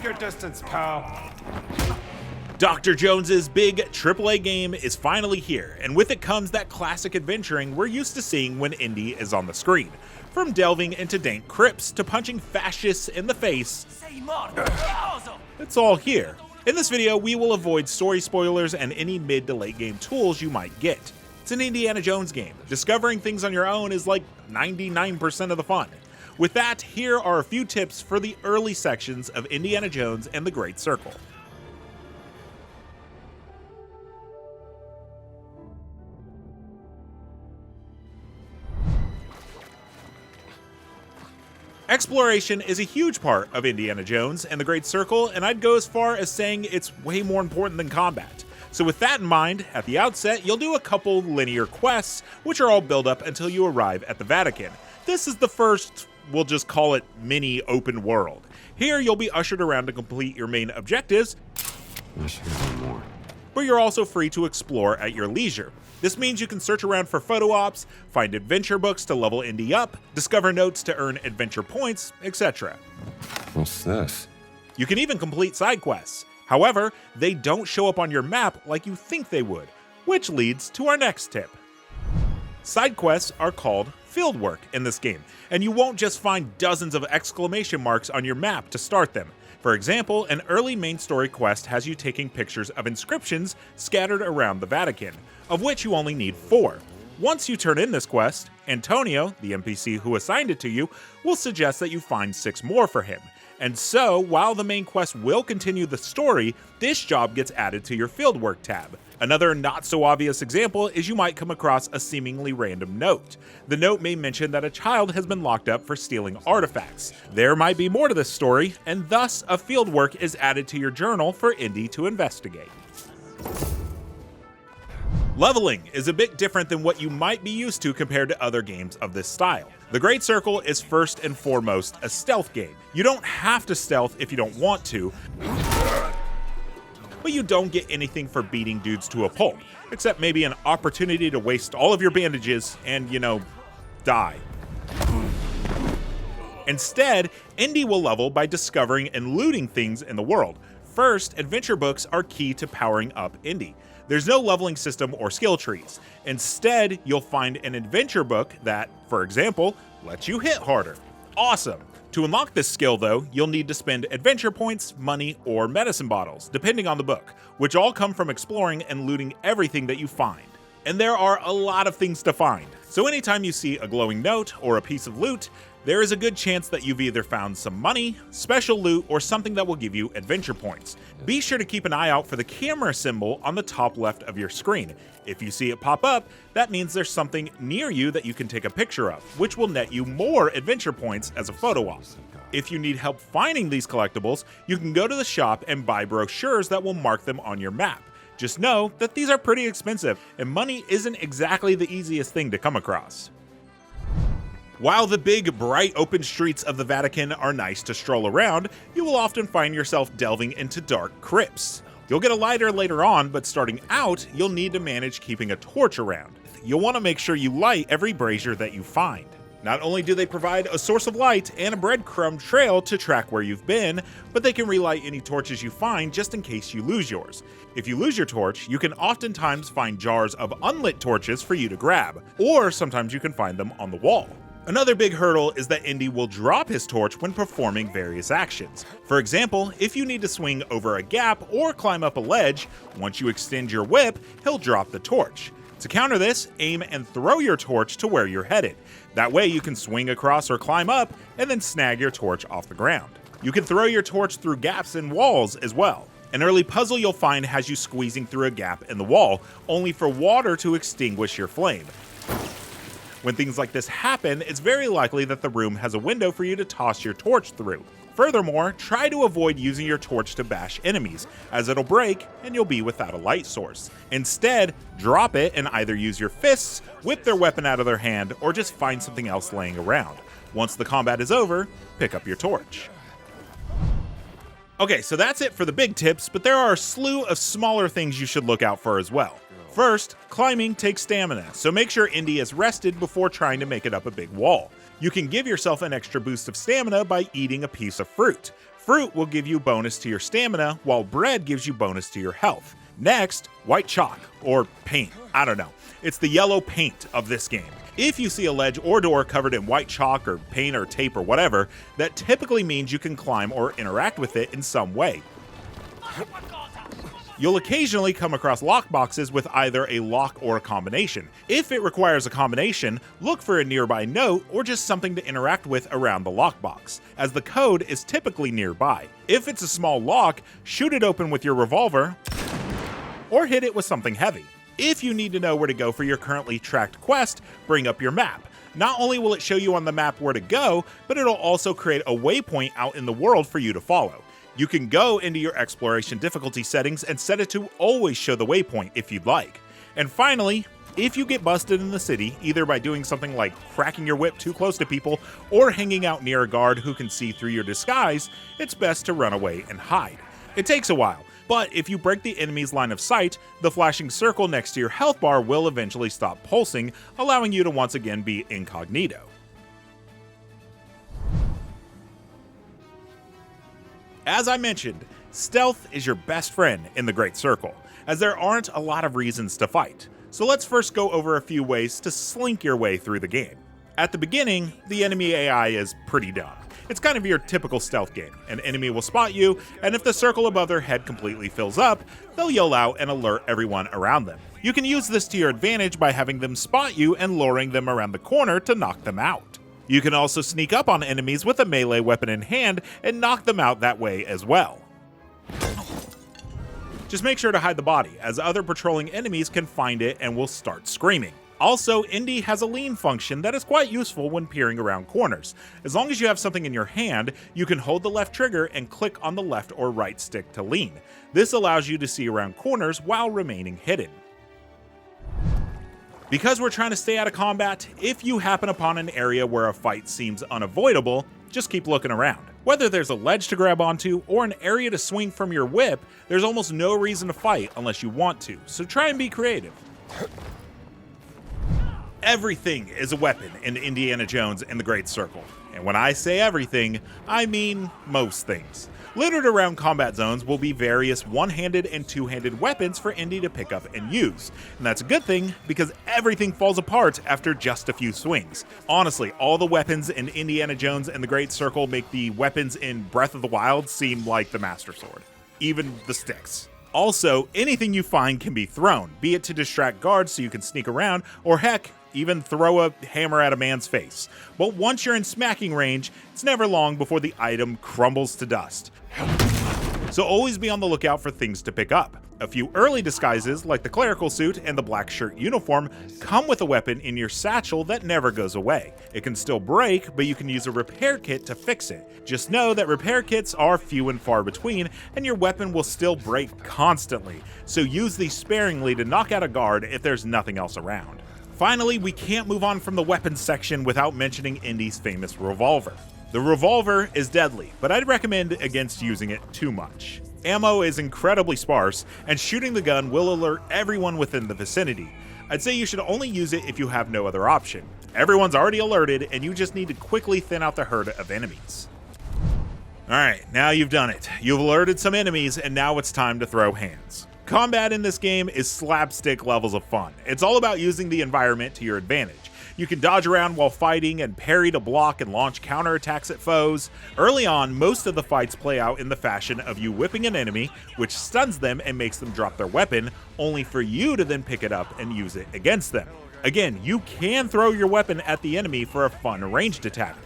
Keep your distance, pal. Dr. Jones's big AAA game is finally here, and with it comes that classic adventuring we're used to seeing when Indy is on the screen. From delving into dank crypts to punching fascists in the face, it's all here. In this video, we will avoid story spoilers and any mid to late game tools you might get. It's an Indiana Jones game. Discovering things on your own is like 99% of the fun. With that, here are a few tips for the early sections of Indiana Jones and the Great Circle. Exploration is a huge part of Indiana Jones and the Great Circle, and I'd go as far as saying it's way more important than combat. So with that in mind, at the outset, you'll do a couple linear quests, which are all built up until you arrive at the Vatican. This is the first, we'll just call it mini open world. Here you'll be ushered around to complete your main objectives, but you're also free to explore at your leisure. This means you can search around for photo ops, find adventure books to level Indy up, discover notes to earn adventure points, etc. What's this? You can even complete side quests. However, they don't show up on your map like you think they would, which leads to our next tip. Side quests are called Fieldwork in this game, and you won't just find dozens of exclamation marks on your map to start them. For example, an early main story quest has you taking pictures of inscriptions scattered around the Vatican, of which you only need 4. Once you turn in this quest, Antonio, the NPC who assigned it to you, will suggest that you find 6 more for him. And so, while the main quest will continue the story, this job gets added to your Fieldwork tab. Another not-so-obvious example is you might come across a seemingly random note. The note may mention that a child has been locked up for stealing artifacts. There might be more to this story, and thus a Fieldwork is added to your journal for Indy to investigate. Leveling is a bit different than what you might be used to compared to other games of this style. The Great Circle is first and foremost a stealth game. You don't have to stealth if you don't want to, but you don't get anything for beating dudes to a pulp, except maybe an opportunity to waste all of your bandages and, die. Instead, Indy will level by discovering and looting things in the world. First, adventure books are key to powering up Indy. There's no leveling system or skill trees. Instead, you'll find an adventure book that, for example, lets you hit harder. Awesome! To unlock this skill though, you'll need to spend adventure points, money, or medicine bottles, depending on the book, which all come from exploring and looting everything that you find. And there are a lot of things to find. So anytime you see a glowing note or a piece of loot, there is a good chance that you've either found some money, special loot, or something that will give you adventure points. Be sure to keep an eye out for the camera symbol on the top left of your screen. If you see it pop up, that means there's something near you that you can take a picture of, which will net you more adventure points as a photo op. If you need help finding these collectibles, you can go to the shop and buy brochures that will mark them on your map. Just know that these are pretty expensive, and money isn't exactly the easiest thing to come across. While the big, bright open streets of the Vatican are nice to stroll around, you will often find yourself delving into dark crypts. You'll get a lighter later on, but starting out, you'll need to manage keeping a torch around. You'll want to make sure you light every brazier that you find. Not only do they provide a source of light and a breadcrumb trail to track where you've been, but they can relight any torches you find just in case you lose yours. If you lose your torch, you can oftentimes find jars of unlit torches for you to grab, or sometimes you can find them on the wall. Another big hurdle is that Indy will drop his torch when performing various actions. For example, if you need to swing over a gap or climb up a ledge, once you extend your whip, he'll drop the torch. To counter this, aim and throw your torch to where you're headed. That way you can swing across or climb up and then snag your torch off the ground. You can throw your torch through gaps in walls as well. An early puzzle you'll find has you squeezing through a gap in the wall, only for water to extinguish your flame. When things like this happen, it's very likely that the room has a window for you to toss your torch through. Furthermore, try to avoid using your torch to bash enemies, as it'll break and you'll be without a light source. Instead, drop it and either use your fists, whip their weapon out of their hand, or just find something else laying around. Once the combat is over, pick up your torch. Okay, so that's it for the big tips, but there are a slew of smaller things you should look out for as well. First, climbing takes stamina, so make sure Indy is rested before trying to make it up a big wall. You can give yourself an extra boost of stamina by eating a piece of fruit. Fruit will give you bonus to your stamina, while bread gives you bonus to your health. Next, white chalk, or paint, I don't know. It's the yellow paint of this game. If you see a ledge or door covered in white chalk or paint or tape or whatever, that typically means you can climb or interact with it in some way. You'll occasionally come across lockboxes with either a lock or a combination. If it requires a combination, look for a nearby note or just something to interact with around the lockbox, as the code is typically nearby. If it's a small lock, shoot it open with your revolver, or hit it with something heavy. If you need to know where to go for your currently tracked quest, bring up your map. Not only will it show you on the map where to go, but it'll also create a waypoint out in the world for you to follow. You can go into your exploration difficulty settings and set it to always show the waypoint if you'd like. And finally, if you get busted in the city, either by doing something like cracking your whip too close to people or hanging out near a guard who can see through your disguise, it's best to run away and hide. It takes a while, but if you break the enemy's line of sight, the flashing circle next to your health bar will eventually stop pulsing, allowing you to once again be incognito. As I mentioned, stealth is your best friend in the Great Circle, as there aren't a lot of reasons to fight. So let's first go over a few ways to slink your way through the game. At the beginning, the enemy AI is pretty dumb. It's kind of your typical stealth game. An enemy will spot you, and if the circle above their head completely fills up, they'll yell out and alert everyone around them. You can use this to your advantage by having them spot you and luring them around the corner to knock them out. You can also sneak up on enemies with a melee weapon in hand and knock them out that way as well. Just make sure to hide the body, as other patrolling enemies can find it and will start screaming. Also, Indy has a lean function that is quite useful when peering around corners. As long as you have something in your hand, you can hold the left trigger and click on the left or right stick to lean. This allows you to see around corners while remaining hidden. Because we're trying to stay out of combat, if you happen upon an area where a fight seems unavoidable, just keep looking around. Whether there's a ledge to grab onto or an area to swing from your whip, there's almost no reason to fight unless you want to, so try and be creative. Everything is a weapon in Indiana Jones and the Great Circle. And when I say everything, I mean most things. Littered around combat zones will be various one-handed and two-handed weapons for Indy to pick up and use. And that's a good thing, because everything falls apart after just a few swings. Honestly, all the weapons in Indiana Jones and the Great Circle make the weapons in Breath of the Wild seem like the Master Sword. Even the sticks. Also, anything you find can be thrown, be it to distract guards so you can sneak around, or heck, even throw a hammer at a man's face. But once you're in smacking range, it's never long before the item crumbles to dust. So always be on the lookout for things to pick up. A few early disguises, like the clerical suit and the black shirt uniform, come with a weapon in your satchel that never goes away. It can still break, but you can use a repair kit to fix it. Just know that repair kits are few and far between, and your weapon will still break constantly, so use these sparingly to knock out a guard if there's nothing else around. Finally, we can't move on from the weapons section without mentioning Indy's famous revolver. The revolver is deadly, but I'd recommend against using it too much. Ammo is incredibly sparse, and shooting the gun will alert everyone within the vicinity. I'd say you should only use it if you have no other option. Everyone's already alerted, and you just need to quickly thin out the herd of enemies. Alright, now you've done it. You've alerted some enemies, and now it's time to throw hands. Combat in this game is slapstick levels of fun. It's all about using the environment to your advantage. You can dodge around while fighting and parry to block and launch counterattacks at foes. Early on, most of the fights play out in the fashion of you whipping an enemy, which stuns them and makes them drop their weapon, only for you to then pick it up and use it against them. Again, you can throw your weapon at the enemy for a fun ranged attack.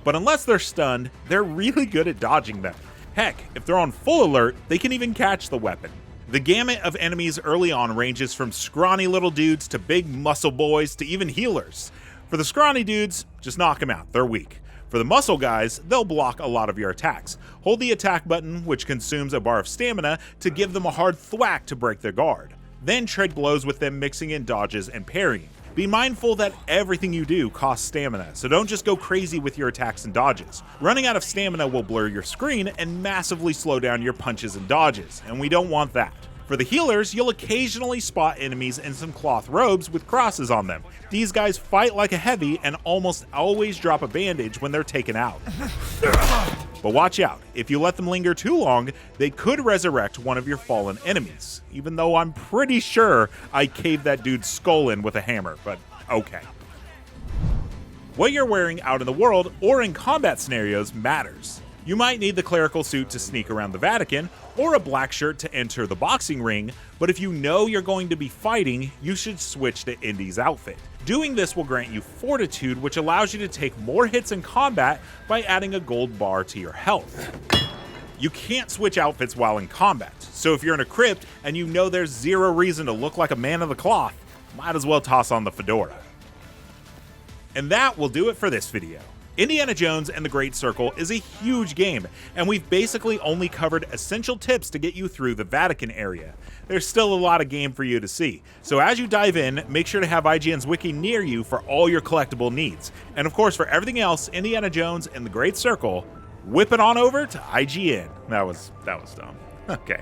But unless they're stunned, they're really good at dodging them. Heck, if they're on full alert, they can even catch the weapon. The gamut of enemies early on ranges from scrawny little dudes to big muscle boys to even healers. For the scrawny dudes, just knock them out, they're weak. For the muscle guys, they'll block a lot of your attacks. Hold the attack button, which consumes a bar of stamina, to give them a hard thwack to break their guard. Then trade blows with them, mixing in dodges and parrying. Be mindful that everything you do costs stamina, so don't just go crazy with your attacks and dodges. Running out of stamina will blur your screen and massively slow down your punches and dodges, and we don't want that. For the healers, you'll occasionally spot enemies in some cloth robes with crosses on them. These guys fight like a heavy and almost always drop a bandage when they're taken out. But watch out, if you let them linger too long, they could resurrect one of your fallen enemies, even though I'm pretty sure I caved that dude's skull in with a hammer, but okay. What you're wearing out in the world or in combat scenarios matters. You might need the clerical suit to sneak around the Vatican, or a black shirt to enter the boxing ring, but if you know you're going to be fighting, you should switch to Indy's outfit. Doing this will grant you fortitude, which allows you to take more hits in combat by adding a gold bar to your health. You can't switch outfits while in combat, so if you're in a crypt and you know there's zero reason to look like a man of the cloth, might as well toss on the fedora. And that will do it for this video. Indiana Jones and the Great Circle is a huge game, and we've basically only covered essential tips to get you through the Vatican area. There's still a lot of game for you to see, so as you dive in, make sure to have IGN's wiki near you for all your collectible needs. And of course, for everything else, Indiana Jones and the Great Circle, whip it on over to IGN. That was dumb. Okay.